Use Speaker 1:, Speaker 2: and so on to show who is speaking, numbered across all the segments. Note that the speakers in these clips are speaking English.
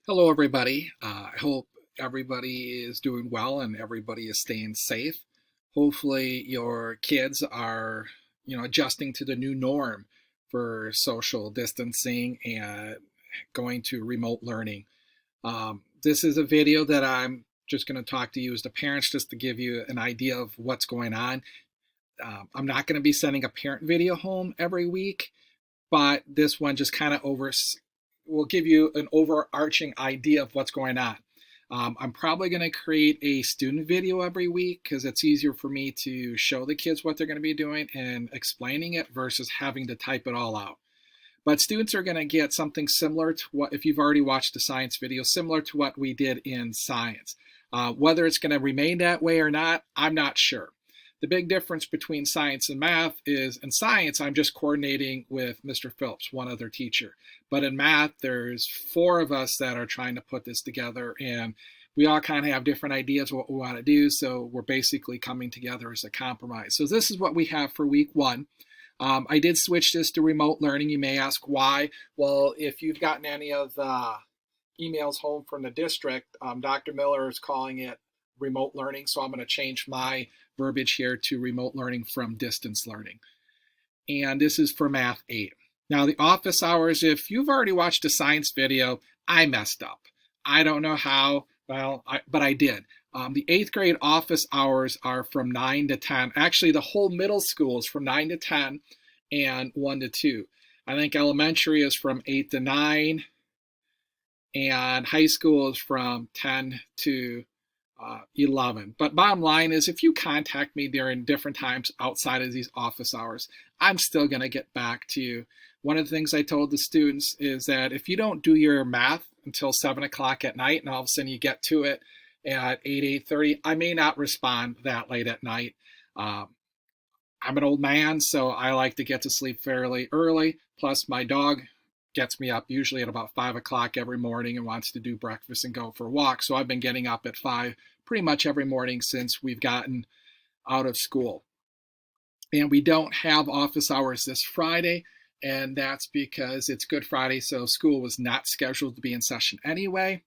Speaker 1: Hello, everybody. I hope everybody is doing well and everybody is staying safe. Hopefully, your kids are, adjusting to the new norm for social distancing and going to remote learning. This is a video that I'm just going to talk to you as the parents just to give you an idea of what's going on. I'm not going to be sending a parent video home every week, but this one just kind of will give you an overarching idea of what's going on. I'm probably going to create a student video every week because it's easier for me to show the kids what they're going to be doing and explaining it versus having to type it all out. But students are going to get something similar to what, if you've already watched the science video, similar to what we did in science. Whether it's going to remain that way or not, I'm not sure. The big difference between science and math is in science, I'm just coordinating with Mr. Phillips, one other teacher. But in math, there's four of us that are trying to put this together, and we all kind of have different ideas of what we want to do. So we're basically coming together as a compromise. So this is what we have for week one. I did switch this to remote learning. You may ask why. Well, if you've gotten any of the emails home from the district, Dr. Miller is calling it remote learning. So I'm going to change my verbiage here to remote learning from distance learning. And this is for Math 8. Now the office hours, if you've already watched a science video, I messed up. I don't know how, but I did. The 8th grade office hours are from 9 to 10. Actually, the whole middle school is from 9 to 10 and 1 to 2. I think elementary is from 8 to 9, and high school is from 10 to 11. But bottom line is, if you contact me during different times outside of these office hours, I'm still going to get back to you. One of the things I told the students is that if you don't do your math until 7 o'clock at night and all of a sudden you get to it at 8:30, I may not respond that late at night. I'm an old man, so I like to get to sleep fairly early. Plus, my dog gets me up usually at about 5 o'clock every morning and wants to do breakfast and go for a walk. So I've been getting up at 5 pretty much every morning since we've gotten out of school. And we don't have office hours this Friday, and that's because it's Good Friday, so school was not scheduled to be in session anyway.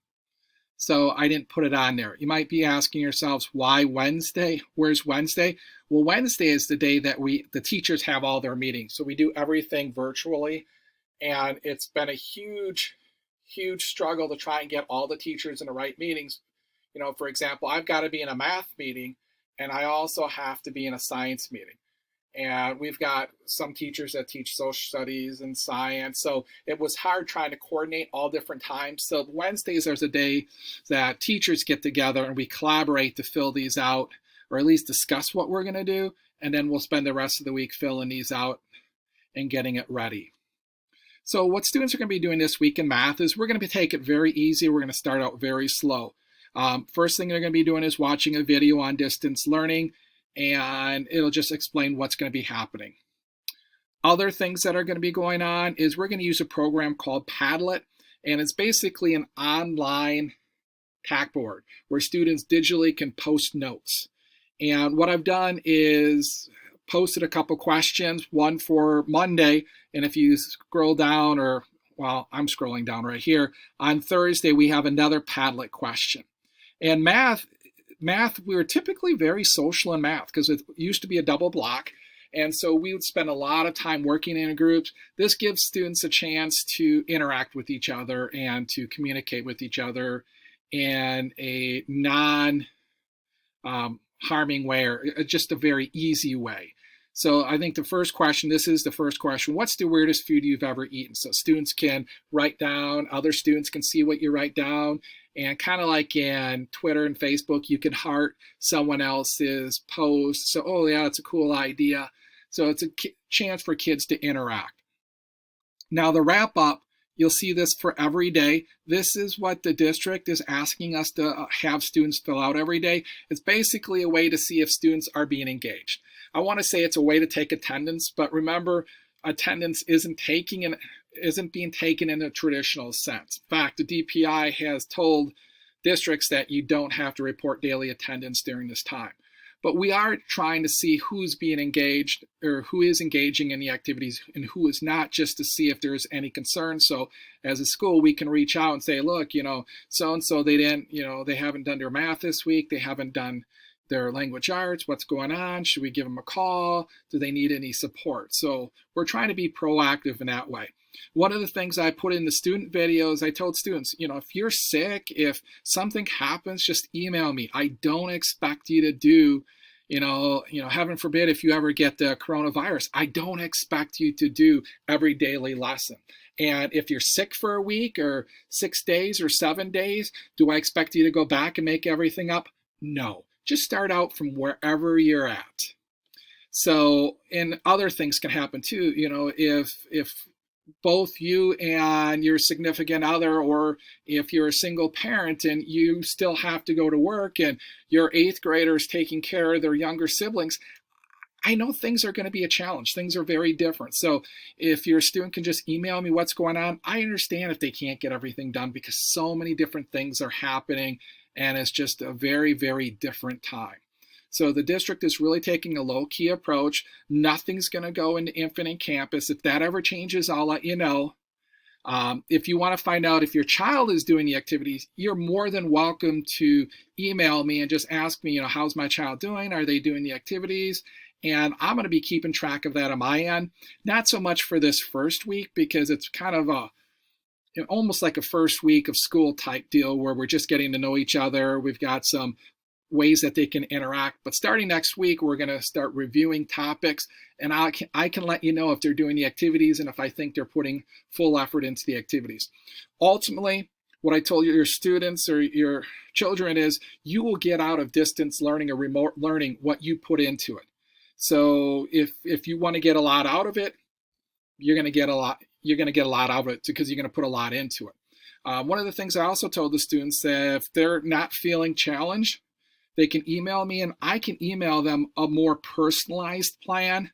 Speaker 1: So I didn't put it on there. You might be asking yourselves, why Wednesday? Where's Wednesday? Well, Wednesday is the day that the teachers have all their meetings. So we do everything virtually. And it's been a huge struggle to try and get all the teachers in the right meetings. For example, I've got to be in a math meeting, and I also have to be in a science meeting. And we've got some teachers that teach social studies and science. So it was hard trying to coordinate all different times. So Wednesdays there's a day that teachers get together and we collaborate to fill these out, or at least discuss what we're going to do. And then we'll spend the rest of the week filling these out and getting it ready. So what students are going to be doing this week in math is we're going to take it very easy. We're going to start out very slow. First thing they're going to be doing is watching a video on distance learning, and it'll just explain what's going to be happening. Other things that are going to be going on is we're going to use a program called Padlet, and it's basically an online Tackboard where students digitally can post notes. And what I've done is posted a couple questions, one for Monday, and if you scroll down, I'm scrolling down right here, on Thursday we have another Padlet question. And math, we were typically very social in math because it used to be a double block. And so we would spend a lot of time working in groups. This gives students a chance to interact with each other and to communicate with each other in a non-harming way, or just a very easy way. So I think this is the first question. What's the weirdest food you've ever eaten? So students can write down, other students can see what you write down. And kind of like in Twitter and Facebook, you can heart someone else's post. So, oh yeah, it's a cool idea. So it's a chance for kids to interact. Now the wrap up, you'll see this for every day. This is what the district is asking us to have students fill out every day. It's basically a way to see if students are being engaged. I want to say it's a way to take attendance, but remember, attendance isn't being taken in a traditional sense. In fact, the DPI has told districts that you don't have to report daily attendance during this time. but we are trying to see who's being engaged or who is engaging in the activities and who is not, just to see if there's any concern. So as a school, we can reach out and say, look, so and so, they didn't, they haven't done their math this week, they haven't done their language arts, what's going on? Should we give them a call? Do they need any support? So we're trying to be proactive in that way. One of the things I put in the student videos, I told students, if you're sick, if something happens, just email me. I don't expect you to do, heaven forbid, if you ever get the coronavirus, I don't expect you to do every daily lesson. And if you're sick for a week or 6 days or 7 days, do I expect you to go back and make everything up? No. Just start out from wherever you're at. So, and other things can happen too. If both you and your significant other, or if you're a single parent and you still have to go to work and your 8th graders taking care of their younger siblings, I know things are going to be a challenge. Things are very different. So if your student can just email me what's going on, I understand if they can't get everything done because so many different things are happening and it's just a very, very different time. So the district is really taking a low-key approach. Nothing's going to go into Infinite Campus. If that ever changes, I'll let you know. If you want to find out if your child is doing the activities, you're more than welcome to email me and just ask me, how's my child doing? Are they doing the activities? And I'm going to be keeping track of that on my end. Not so much for this first week because it's kind of almost like a first week of school type deal where we're just getting to know each other. We've got some ways that they can interact. But starting next week, we're going to start reviewing topics, and I can let you know if they're doing the activities and if I think they're putting full effort into the activities. Ultimately, what I told your students or your children is you will get out of distance learning or remote learning what you put into it. So if you want to get a lot out of it, you're going to get a lot out of it because you're going to put a lot into it. One of the things I also told the students that if they're not feeling challenged, they can email me and I can email them a more personalized plan.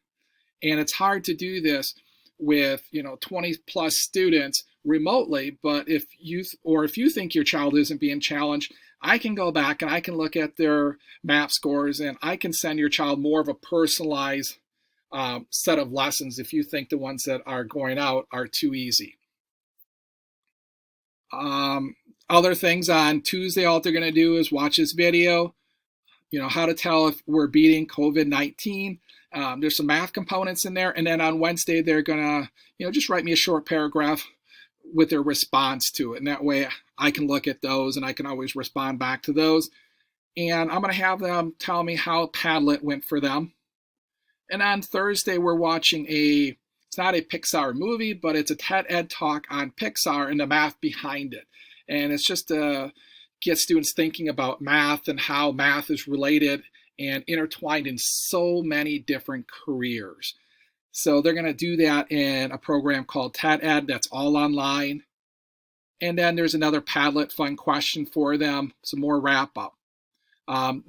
Speaker 1: And it's hard to do this with 20 plus students remotely, but if you think your child isn't being challenged, I can go back and I can look at their MAP scores and I can send your child more of a personalized set of lessons if you think the ones that are going out are too easy. Other things on Tuesday, all they're going to do is watch this video, how to tell if we're beating COVID-19. There's some math components in there. And then on Wednesday, they're going to, just write me a short paragraph with their response to it. And that way I can look at those and I can always respond back to those. And I'm going to have them tell me how Padlet went for them. And on Thursday, we're watching it's not a Pixar movie, but it's a TED Ed talk on Pixar and the math behind it. And it's just to get students thinking about math and how math is related and intertwined in so many different careers. So they're going to do that in a program called TED Ed that's all online. And then there's another Padlet fun question for them, some more wrap up.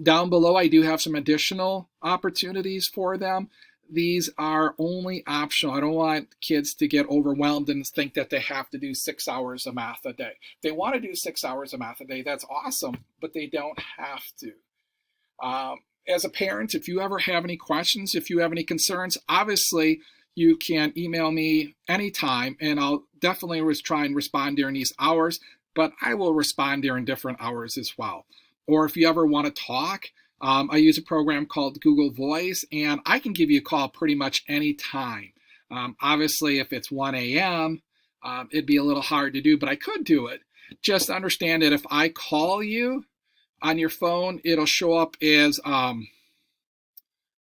Speaker 1: Down below, I do have some additional opportunities for them. These are only optional. I don't want kids to get overwhelmed and think that they have to do 6 hours of math a day. If they want to do 6 hours of math a day, that's awesome, but they don't have to. As a parent, if you ever have any questions, if you have any concerns, obviously you can email me anytime, and I'll definitely try and respond during these hours, but I will respond during different hours as well. Or if you ever want to talk, I use a program called Google Voice, and I can give you a call pretty much any time. Obviously, if it's 1 a.m., it'd be a little hard to do, but I could do it. Just understand that if I call you on your phone, it'll show up as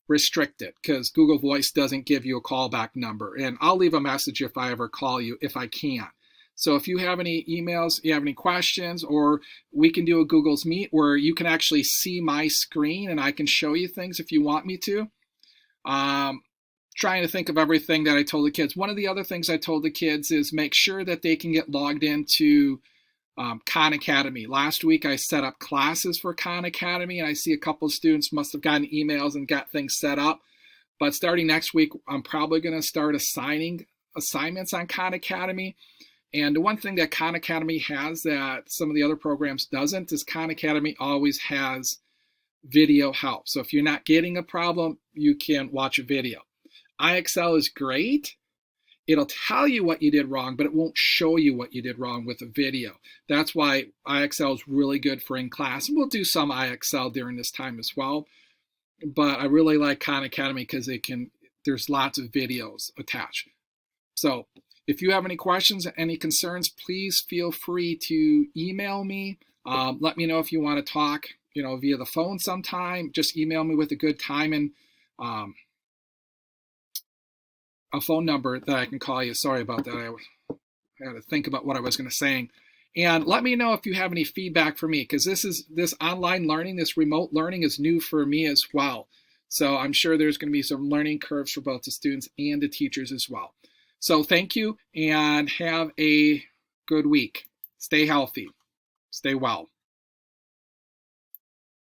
Speaker 1: restricted because Google Voice doesn't give you a callback number. And I'll leave a message if I ever call you if I can. So if you have any emails, you have any questions, or we can do a Google's Meet where you can actually see my screen and I can show you things if you want me to. Trying to think of everything that I told the kids. One of the other things I told the kids is make sure that they can get logged into Khan Academy. Last week I set up classes for Khan Academy, and I see a couple of students must have gotten emails and got things set up. But starting next week, I'm probably going to start assigning assignments on Khan Academy. And the one thing that Khan Academy has that some of the other programs doesn't is Khan Academy always has video helps. So if you're not getting a problem, you can watch a video. IXL is great. It'll tell you what you did wrong, but it won't show you what you did wrong with a video. That's why IXL is really good for in class. And we'll do some IXL during this time as well. But I really like Khan Academy because there's lots of videos attached. So if you have any questions, any concerns, please feel free to email me. Let me know if you want to talk, via the phone sometime. Just email me with a good time and a phone number that I can call you. Sorry about that. I had to think about what I was going to say. And let me know if you have any feedback for me, because this online learning, this remote learning is new for me as well. So I'm sure there's going to be some learning curves for both the students and the teachers as well. So thank you and have a good week. Stay healthy. Stay well.